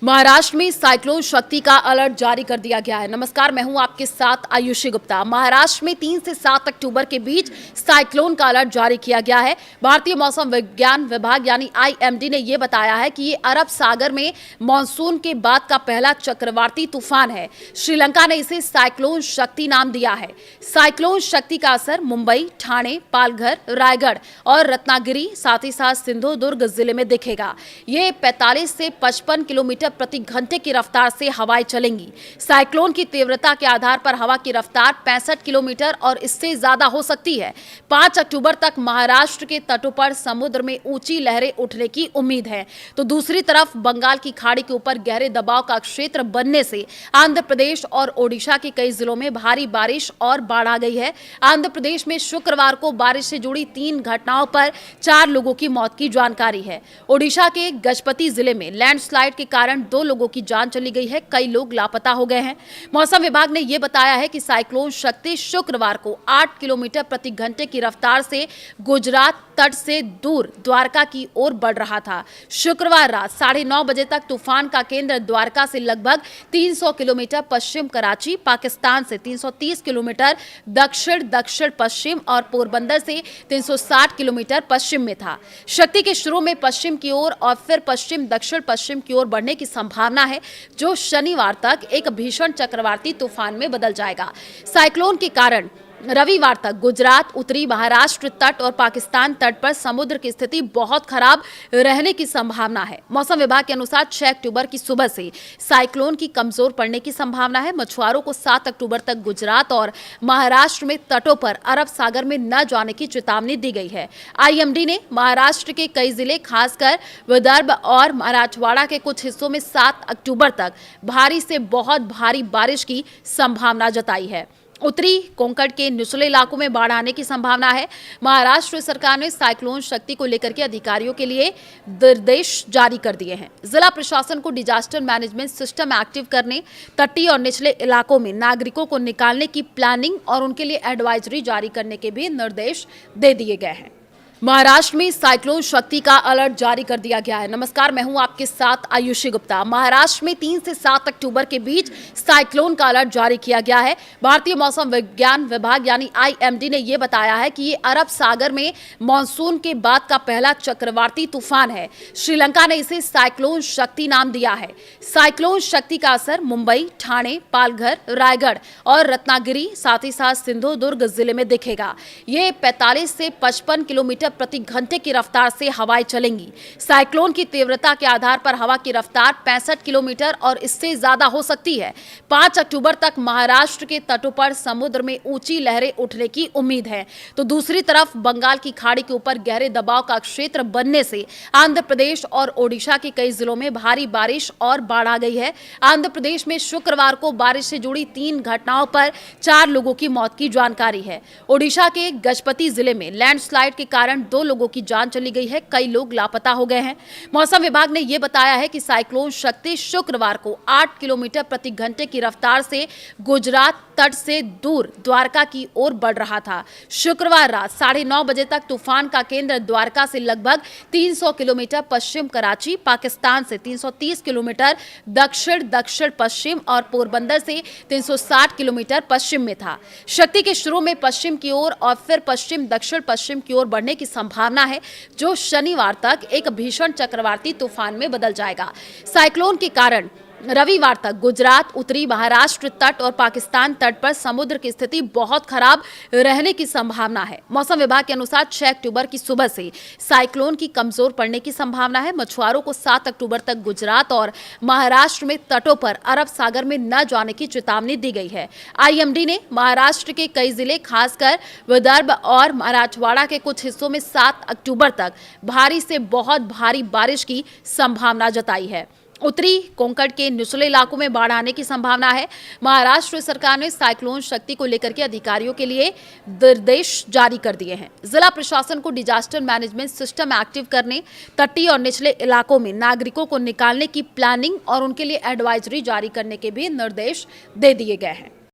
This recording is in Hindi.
महाराष्ट्र में साइक्लोन शक्ति का अलर्ट जारी कर दिया गया है। नमस्कार, मैं हूं आपके साथ आयुषी गुप्ता। महाराष्ट्र में 3 से 7 अक्टूबर के बीच साइक्लोन का अलर्ट जारी किया गया है। भारतीय मौसम विज्ञान विभाग यानी आईएमडी ने यह बताया है कि ये अरब सागर में मानसून के बाद का पहला चक्रवाती तूफान है। श्रीलंका ने इसे साइक्लोन शक्ति नाम दिया है। साइक्लोन शक्ति का असर मुंबई, ठाणे, पालघर, रायगढ़ और रत्नागिरी साथ ही साथ सिंधुदुर्ग जिले में दिखेगा। ये 45 से 55 किलोमीटर प्रति घंटे की रफ्तार से हवाएं चलेंगी। साइक्लोन की तीव्रता के आधार पर हवा की रफ्तार 65 किलोमीटर और इससे ज्यादा हो सकती है। 5 अक्टूबर तक महाराष्ट्र के तटों पर समुद्र में ऊंची लहरें उठने की उम्मीद है। तो दूसरी तरफ बंगाल की खाड़ी के ऊपर गहरे दबाव का क्षेत्र बनने से आंध्र प्रदेश और ओडिशा के कई जिलों में भारी बारिश और बाढ़ आ गई है। आंध्र प्रदेश में शुक्रवार को बारिश से जुड़ी 3 घटनाओं पर 4 लोगों की मौत की जानकारी है। ओडिशा के गजपति जिले में लैंडस्लाइड के कारण 2 लोगों की जान चली गई है। कई लोग लापता हो गए हैं। मौसम विभाग ने यह बताया है कि साइक्लोन शक्ति शुक्रवार को 8 किलोमीटर प्रति घंटे की रफ्तार से गुजरात तट से दूर द्वारका की ओर बढ़ रहा था। शुक्रवार रात 9:30 बजे तक तूफान का केंद्र द्वारका से लगभग 300 किलोमीटर पश्चिम कराची, पाकिस्तान से 330 किलोमीटर दक्षिण दक्षिण पश्चिम और पोरबंदर से 360 किलोमीटर पश्चिम में था। शक्ति के शुरू में पश्चिम की ओर और फिर पश्चिम दक्षिण पश्चिम की ओर बढ़ने की संभावना है, जो शनिवार तक एक भीषण चक्रवाती तूफान में बदल जाएगा। साइक्लोन के कारण रविवार तक गुजरात, उत्तरी महाराष्ट्र तट और पाकिस्तान तट पर समुद्र की स्थिति बहुत खराब रहने की संभावना है। मौसम विभाग के अनुसार 6 अक्टूबर की सुबह से साइक्लोन की कमजोर पड़ने की संभावना है। मछुआरों को 7 अक्टूबर तक गुजरात और महाराष्ट्र में तटों पर अरब सागर में न जाने की चेतावनी दी गई है। आईएमडी ने महाराष्ट्र के कई जिले, खासकर विदर्भ और मराठवाड़ा के कुछ हिस्सों में 7 अक्टूबर तक भारी से बहुत भारी बारिश की संभावना जताई है। उत्तरी कोंकण के निचले इलाकों में बाढ़ आने की संभावना है। महाराष्ट्र सरकार ने साइक्लोन शक्ति को लेकर के अधिकारियों के लिए निर्देश जारी कर दिए हैं। जिला प्रशासन को डिजास्टर मैनेजमेंट सिस्टम एक्टिव करने, तटीय और निचले इलाकों में नागरिकों को निकालने की प्लानिंग और उनके लिए एडवाइजरी जारी करने के भी निर्देश दे दिए गए हैं। महाराष्ट्र में साइक्लोन शक्ति का अलर्ट जारी कर दिया गया है। नमस्कार, मैं हूं आपके साथ आयुषी गुप्ता। महाराष्ट्र में 3 से 7 अक्टूबर के बीच साइक्लोन का अलर्ट जारी किया गया है। भारतीय मौसम विज्ञान विभाग यानी आईएमडी ने यह बताया है कि ये अरब सागर में मानसून के बाद का पहला चक्रवाती तूफान है। श्रीलंका ने इसे साइक्लोन शक्ति नाम दिया है। साइक्लोन शक्ति का असर मुंबई, ठाणे, पालघर, रायगढ़ और रत्नागिरी साथ ही साथ सिंधुदुर्ग जिले में दिखेगा। ये 45 से 55 किलोमीटर प्रति घंटे की रफ्तार से हवाएं चलेंगी। साइक्लोन की तीव्रता के आधार पर हवा की रफ्तार 65 किलोमीटर और इससे ज्यादा हो सकती है। 5 अक्टूबर तक महाराष्ट्र के तटों पर समुद्र में ऊंची लहरें उठने की उम्मीद है। तो दूसरी तरफ बंगाल की खाड़ी के ऊपर गहरे दबाव का क्षेत्र बनने से आंध्र प्रदेश और ओडिशा के कई जिलों में भारी बारिश और बाढ़ आ गई है। आंध्र प्रदेश में शुक्रवार को बारिश से जुड़ी 3 घटनाओं पर 4 लोगों की मौत की जानकारी है। ओडिशा के गजपति जिले में लैंडस्लाइड के कारण 2 लोगों की जान चली गई है। कई लोग लापता हो गए हैं। मौसम विभाग ने यह बताया है कि साइक्लोन शक्ति शुक्रवार को 8 किलोमीटर प्रति घंटे की रफ्तार से गुजरात तट से दूर द्वारका की ओर बढ़ रहा था। शुक्रवार रात 9:30 बजे तक तूफान का केंद्र द्वारका से लगभग 300 किलोमीटर पश्चिम कराची, पाकिस्तान से 330 किलोमीटर दक्षिण दक्षिण पश्चिम और पोरबंदर से 360 किलोमीटर पश्चिम में था। शक्ति के शुरू में पश्चिम की ओर और फिर पश्चिम दक्षिण पश्चिम की ओर बढ़ने की संभावना है, जो शनिवार तक एक भीषण चक्रवाती तूफान में बदल जाएगा। साइक्लोन के कारण रविवार तक गुजरात, उत्तरी महाराष्ट्र तट और पाकिस्तान तट पर समुद्र की स्थिति बहुत खराब रहने की संभावना है। मौसम विभाग के अनुसार 6 अक्टूबर की सुबह से साइक्लोन की कमजोर पड़ने की संभावना है। मछुआरों को 7 अक्टूबर तक गुजरात और महाराष्ट्र में तटों पर अरब सागर में न जाने की चेतावनी दी गई है। आईएमडी ने महाराष्ट्र के कई जिले, खासकर विदर्भ और मराठवाड़ा के कुछ हिस्सों में 7 अक्टूबर तक भारी से बहुत भारी बारिश की संभावना जताई है। उत्तरी कोंकण के निचले इलाकों में बाढ़ आने की संभावना है। महाराष्ट्र सरकार ने साइक्लोन शक्ति को लेकर के अधिकारियों के लिए निर्देश जारी कर दिए हैं। जिला प्रशासन को डिजास्टर मैनेजमेंट सिस्टम एक्टिव करने, तटीय और निचले इलाकों में नागरिकों को निकालने की प्लानिंग और उनके लिए एडवाइजरी जारी करने के भी निर्देश दे दिए गए हैं।